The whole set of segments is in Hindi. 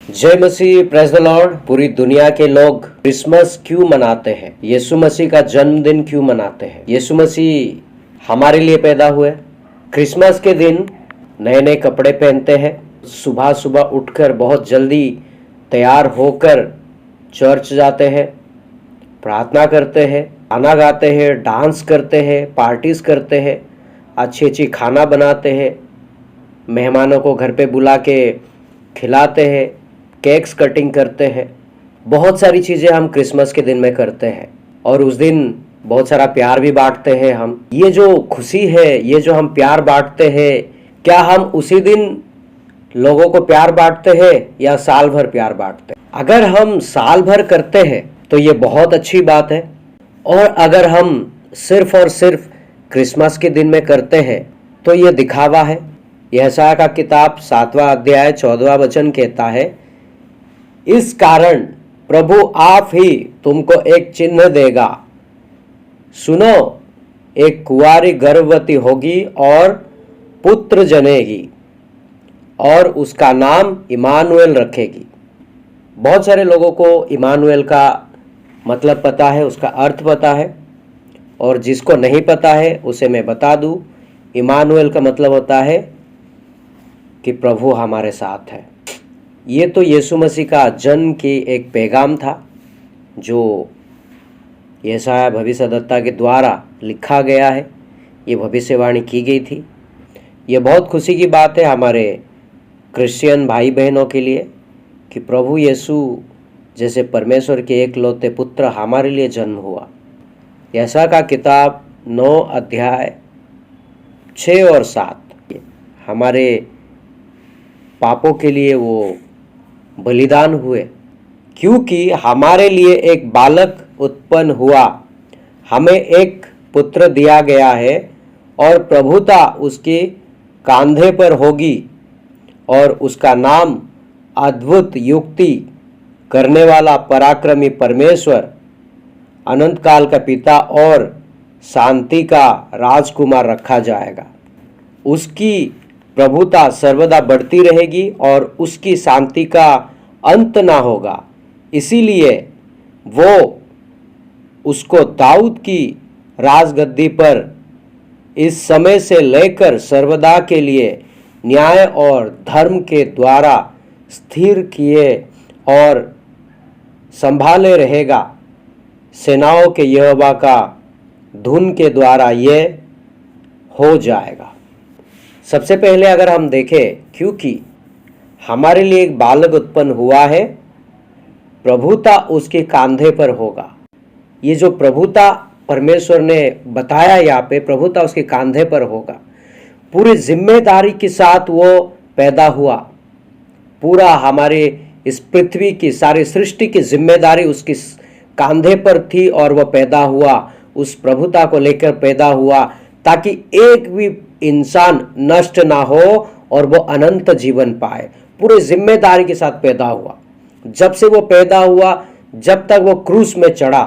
जय मसीह, प्रेज द लॉर्ड। पूरी दुनिया के लोग क्रिसमस क्यों मनाते हैं? यीशु मसीह का जन्मदिन क्यों मनाते हैं? यीशु मसीह हमारे लिए पैदा हुए। क्रिसमस के दिन नए नए कपड़े पहनते हैं, सुबह सुबह उठकर बहुत जल्दी तैयार होकर चर्च जाते हैं, प्रार्थना करते हैं, गाना गाते हैं, डांस करते हैं, पार्टीज करते हैं, अच्छी अच्छी खाना बनाते हैं, मेहमानों को घर पे बुला के खिलाते हैं, केक्स कटिंग करते हैं। बहुत सारी चीज़ें हम क्रिसमस के दिन में करते हैं और उस दिन बहुत सारा प्यार भी बांटते हैं। हम ये जो खुशी है, ये जो हम प्यार बांटते हैं, क्या हम उसी दिन लोगों को प्यार बांटते हैं या साल भर प्यार बांटते हैं? अगर हम साल भर करते हैं तो ये बहुत अच्छी बात है, और अगर हम सिर्फ और सिर्फ क्रिसमस के दिन में करते हैं तो ये दिखावा है। यशायाह का किताब 7वां अध्याय 14वां वचन कहता है, इस कारण प्रभु आप ही तुमको एक चिन्ह देगा, सुनो, एक कुंवारी गर्भवती होगी और पुत्र जनेगी और उसका नाम इमानुएल रखेगी। बहुत सारे लोगों को इमानुएल का मतलब पता है, उसका अर्थ पता है, और जिसको नहीं पता है उसे मैं बता दूं। इमानुएल का मतलब होता है कि प्रभु हमारे साथ है। ये तो यीशु मसीह का जन्म की एक पैगाम था जो यशायाह भविष्यद्वक्ता के द्वारा लिखा गया है। ये भविष्यवाणी की गई थी। ये बहुत खुशी की बात है हमारे क्रिश्चियन भाई बहनों के लिए कि प्रभु यीशु जैसे परमेश्वर के एकलौते पुत्र हमारे लिए जन्म हुआ। यशायाह का किताब 9 अध्याय 6 और 7 हमारे पापों के लिए वो बलिदान हुए, क्योंकि हमारे लिए एक बालक उत्पन्न हुआ, हमें एक पुत्र दिया गया है और प्रभुता उसके कांधे पर होगी और उसका नाम अद्भुत युक्ति करने वाला पराक्रमी परमेश्वर, अनंत काल का पिता और शांति का राजकुमार रखा जाएगा। उसकी प्रभुता सर्वदा बढ़ती रहेगी और उसकी शांति का अंत ना होगा। इसीलिए वो उसको दाऊद की राजगद्दी पर इस समय से लेकर सर्वदा के लिए न्याय और धर्म के द्वारा स्थिर किए और संभाले रहेगा। सेनाओं के यहोवा का धुन के द्वारा ये हो जाएगा। सबसे पहले अगर हम देखें, क्योंकि हमारे लिए एक बालक उत्पन्न हुआ है, प्रभुता उसके कांधे पर होगा। ये जो प्रभुता परमेश्वर ने बताया यहाँ पे, प्रभुता उसके कांधे पर होगा। पूरी जिम्मेदारी के साथ वो पैदा हुआ। पूरा हमारे इस पृथ्वी की सारी सृष्टि की जिम्मेदारी उसके कांधे पर थी और वह पैदा हुआ। उस प्रभुता को लेकर पैदा हुआ ताकि एक भी इंसान नष्ट ना हो और वो अनंत जीवन पाए। पूरी जिम्मेदारी के साथ पैदा हुआ। जब से वो पैदा हुआ, जब तक वो क्रूस में चढ़ा,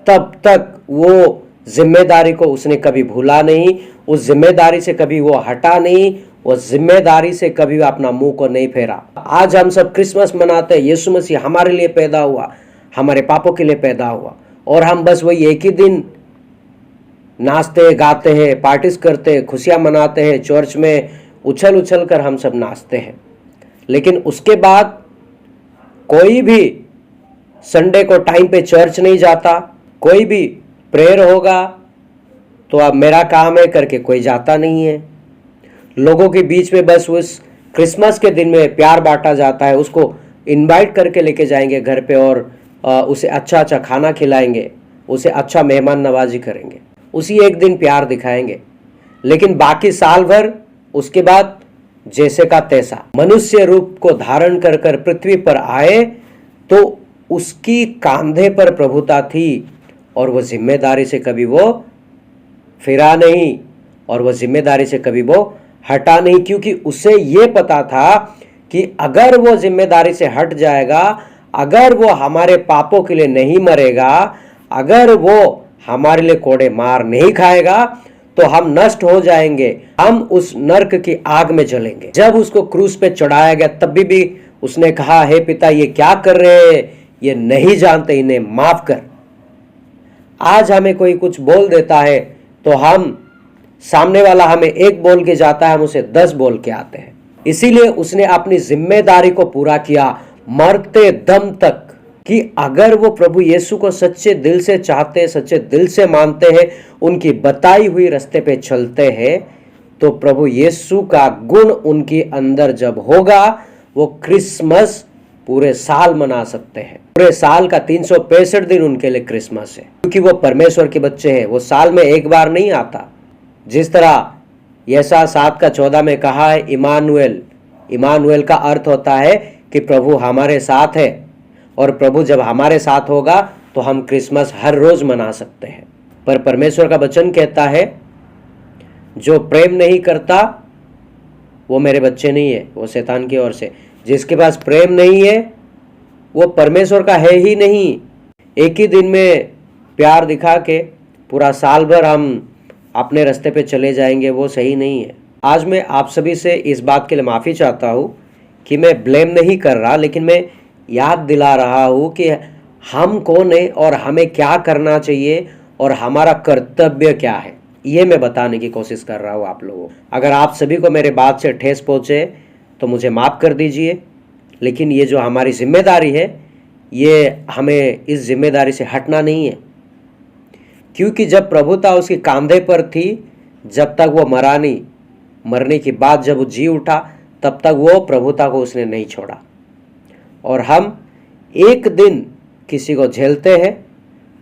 तब तक वो जिम्मेदारी को उसने कभी भूला नहीं, उस जिम्मेदारी से कभी वो हटा नहीं, उस जिम्मेदारी से कभी अपना मुंह को नहीं फेरा। आज हम सब क्रिसमस मनाते हैं। यीशु मसीह हमारे लिए पैदा हुआ, हमारे पापों के लिए पैदा हुआ, और हम बस वही एक ही दिन नाचते गाते हैं, पार्टीज करते हैं, खुशियाँ मनाते हैं, चर्च में उछल उछल कर हम सब नाचते हैं। लेकिन उसके बाद कोई भी संडे को टाइम पे चर्च नहीं जाता। कोई भी प्रेयर होगा तो अब मेरा काम है करके कोई जाता नहीं है। लोगों के बीच में बस उस क्रिसमस के दिन में प्यार बांटा जाता है। उसको इनवाइट करके लेके जाएंगे घर पे और उसे अच्छा अच्छा खाना खिलाएंगे, उसे अच्छा मेहमान नवाजी करेंगे, उसी एक दिन प्यार दिखाएंगे। लेकिन बाकी साल भर उसके बाद जैसे का तैसा मनुष्य रूप को धारण कर कर पृथ्वी पर आए तो उसकी कांधे पर प्रभुता थी और वह जिम्मेदारी से कभी वो फिरा नहीं और वह जिम्मेदारी से कभी वो हटा नहीं, क्योंकि उसे ये पता था कि अगर वो जिम्मेदारी से हट जाएगा, अगर वो हमारे पापों के लिए नहीं मरेगा, अगर वो हमारे लिए कोड़े मार नहीं खाएगा, तो हम नष्ट हो जाएंगे, हम उस नर्क की आग में जलेंगे। जब उसको क्रूस पे चढ़ाया गया तब भी उसने कहा, हे पिता, ये क्या कर रहे हैं, ये नहीं जानते, इन्हें माफ कर। आज हमें कोई कुछ बोल देता है तो हम सामने वाला हमें एक बोल के जाता है, हम उसे 10 बोल के आते हैं। इसीलिए उसने अपनी जिम्मेदारी को पूरा किया मरते दम तक, कि अगर वो प्रभु यीशु को सच्चे दिल से चाहते, सच्चे दिल से मानते हैं, उनकी बताई हुई रास्ते पे चलते हैं, तो प्रभु यीशु का गुण उनके अंदर जब होगा, वो क्रिसमस पूरे साल मना सकते हैं। पूरे साल का 365 दिन उनके लिए क्रिसमस है, क्योंकि वो परमेश्वर के बच्चे हैं। वो साल में एक बार नहीं आता। जिस तरह यशायाह 7:14 में कहा है, इमानुएल। इमानुएल का अर्थ होता है कि प्रभु हमारे साथ है, और प्रभु जब हमारे साथ होगा तो हम क्रिसमस हर रोज मना सकते हैं। पर परमेश्वर का वचन कहता है, जो प्रेम नहीं करता वो मेरे बच्चे नहीं है, वो शैतान की ओर से। जिसके पास प्रेम नहीं है वो परमेश्वर का है ही नहीं। एक ही दिन में प्यार दिखा के पूरा साल भर हम अपने रास्ते पे चले जाएंगे, वो सही नहीं है। आज मैं आप सभी से इस बात के लिए माफ़ी चाहता हूँ कि मैं ब्लेम नहीं कर रहा, लेकिन मैं याद दिला रहा हूँ कि हम कौन है और हमें क्या करना चाहिए और हमारा कर्तव्य क्या है, ये मैं बताने की कोशिश कर रहा हूँ आप लोगों को। अगर आप सभी को मेरे बात से ठेस पहुँचे तो मुझे माफ़ कर दीजिए, लेकिन ये जो हमारी जिम्मेदारी है, ये हमें इस जिम्मेदारी से हटना नहीं है। क्योंकि जब प्रभुता उसके कंधे पर थी, जब तक वो मरा नहीं, मरने के बाद जब वो जी उठा, तब तक वो प्रभुता को उसने नहीं छोड़ा। और हम एक दिन किसी को झेलते हैं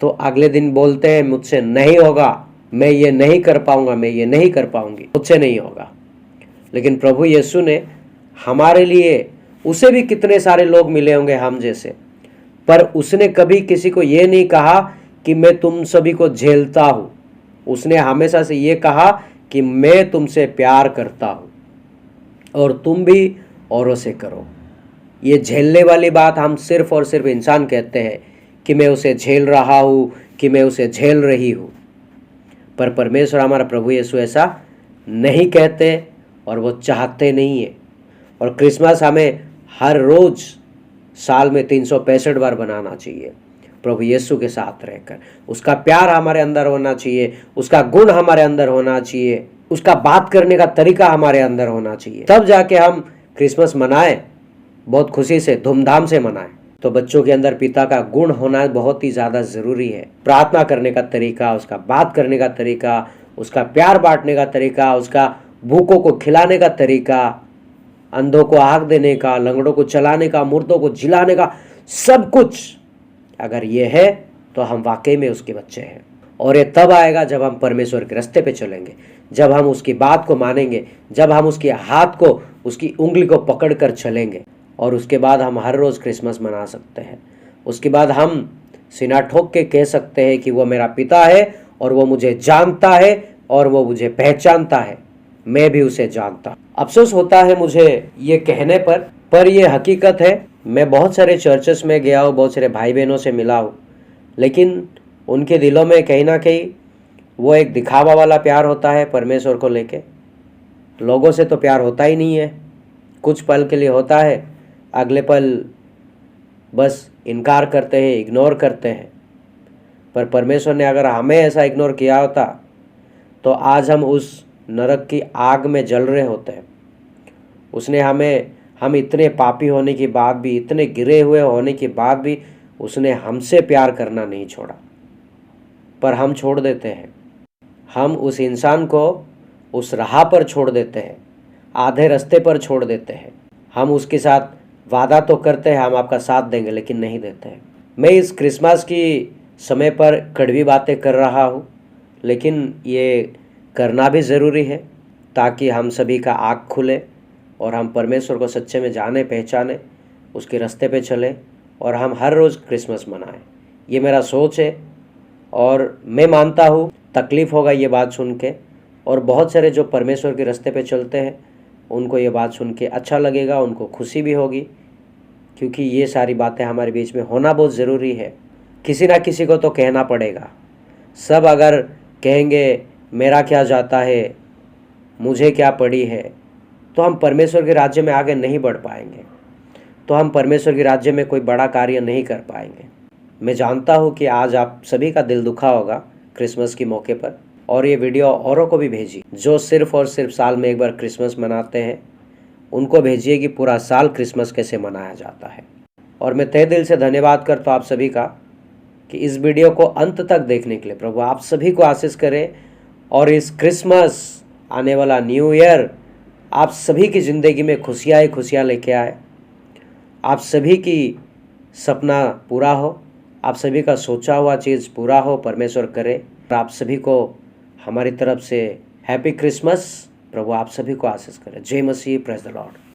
तो अगले दिन बोलते हैं, मुझसे नहीं होगा, मैं ये नहीं कर पाऊंगा, मैं ये नहीं कर पाऊंगी, मुझसे नहीं होगा। लेकिन प्रभु यीशु ने हमारे लिए, उसे भी कितने सारे लोग मिले होंगे हम जैसे, पर उसने कभी किसी को ये नहीं कहा कि मैं तुम सभी को झेलता हूँ। उसने हमेशा से ये कहा कि मैं तुमसे प्यार करता हूँ और तुम भी औरों से करो। ये झेलने वाली बात हम सिर्फ और सिर्फ इंसान कहते हैं कि मैं उसे झेल रहा हूँ, कि मैं उसे झेल रही हूँ। पर परमेश्वर हमारा प्रभु यीशु ऐसा नहीं कहते और वो चाहते नहीं है। और क्रिसमस हमें हर रोज़ साल में 365 बार बनाना चाहिए, प्रभु यीशु के साथ रहकर। उसका प्यार हमारे अंदर होना चाहिए, उसका गुण हमारे अंदर होना चाहिए, उसका बात करने का तरीका हमारे अंदर होना चाहिए, तब जाके हम क्रिसमस मनाएं, बहुत खुशी से, धूमधाम से मनाएं। तो बच्चों के अंदर पिता का गुण होना बहुत ही ज़्यादा ज़रूरी है। प्रार्थना करने का तरीका, उसका बात करने का तरीका, उसका प्यार बांटने का तरीका, उसका भूखों को खिलाने का तरीका, अंधों को आँख देने का, लंगड़ों को चलाने का, मुर्दों को जिलाने का, सब कुछ अगर ये है तो हम वाकई में उसके बच्चे हैं। और ये तब आएगा जब हम परमेश्वर के रास्ते पे चलेंगे, जब हम उसकी बात को मानेंगे, जब हम उसके हाथ को, उसकी उंगली को पकड़ कर चलेंगे। और उसके बाद हम हर रोज़ क्रिसमस मना सकते हैं। उसके बाद हम सीना ठोक के कह सकते हैं कि वो मेरा पिता है और वो मुझे जानता है और वो मुझे पहचानता है, मैं भी उसे जानता। अफसोस होता है मुझे ये कहने पर ये हकीकत है। मैं बहुत सारे चर्चेस में गया हूँ, बहुत सारे भाई बहनों से मिला हूँ, लेकिन उनके दिलों में कहीं ना कहीं वो एक दिखावा वाला प्यार होता है परमेश्वर को लेके। लोगों से तो प्यार होता ही नहीं है, कुछ पल के लिए होता है, अगले पल बस इनकार करते हैं, इग्नोर करते हैं। पर परमेश्वर ने अगर हमें ऐसा इग्नोर किया होता तो आज हम उस नरक की आग में जल रहे होते हैं। उसने हम इतने पापी होने के बाद भी, इतने गिरे हुए होने के बाद भी उसने हमसे प्यार करना नहीं छोड़ा, पर हम छोड़ देते हैं। हम उस इंसान को उस राह पर छोड़ देते हैं, आधे रास्ते पर छोड़ देते हैं। हम उसके साथ वादा तो करते हैं हम आपका साथ देंगे, लेकिन नहीं देते हैं। मैं इस क्रिसमस की समय पर कड़वी बातें कर रहा हूँ, लेकिन ये करना भी ज़रूरी है ताकि हम सभी का आँख खुले और हम परमेश्वर को सच्चे में जाने, पहचाने, उसके रास्ते पे चले और हम हर रोज़ क्रिसमस मनाएं। ये मेरा सोच है और मैं मानता हूँ तकलीफ़ होगा ये बात सुन के, और बहुत सारे जो परमेश्वर के रास्ते पे चलते हैं उनको ये बात सुन के अच्छा लगेगा, उनको खुशी भी होगी, क्योंकि ये सारी बातें हमारे बीच में होना बहुत ज़रूरी है। किसी ना किसी को तो कहना पड़ेगा। सब अगर कहेंगे मेरा क्या जाता है, मुझे क्या पड़ी है, तो हम परमेश्वर के राज्य में आगे नहीं बढ़ पाएंगे। तो हम परमेश्वर के राज्य में कोई बड़ा कार्य नहीं कर पाएंगे। मैं जानता हूँ कि आज आप सभी का दिल दुखा होगा क्रिसमस के मौके पर, और ये वीडियो औरों को भी भेजिए जो सिर्फ और सिर्फ साल में एक बार क्रिसमस मनाते हैं। उनको भेजिए कि पूरा साल क्रिसमस कैसे मनाया जाता है। और मैं तहे दिल से धन्यवाद करता हूँ आप सभी का कि इस वीडियो को अंत तक देखने के लिए। प्रभु आप सभी को आशीष करे, और इस क्रिसमस आने वाला न्यू ईयर आप सभी की ज़िंदगी में खुशियाँ ही खुशियाँ लेके आए। आप सभी की सपना पूरा हो, आप सभी का सोचा हुआ चीज़ पूरा हो, परमेश्वर करे। आप सभी को हमारी तरफ से हैप्पी क्रिसमस। प्रभु आप सभी को आशीष करे। जय मसीह, प्रेज द लॉर्ड।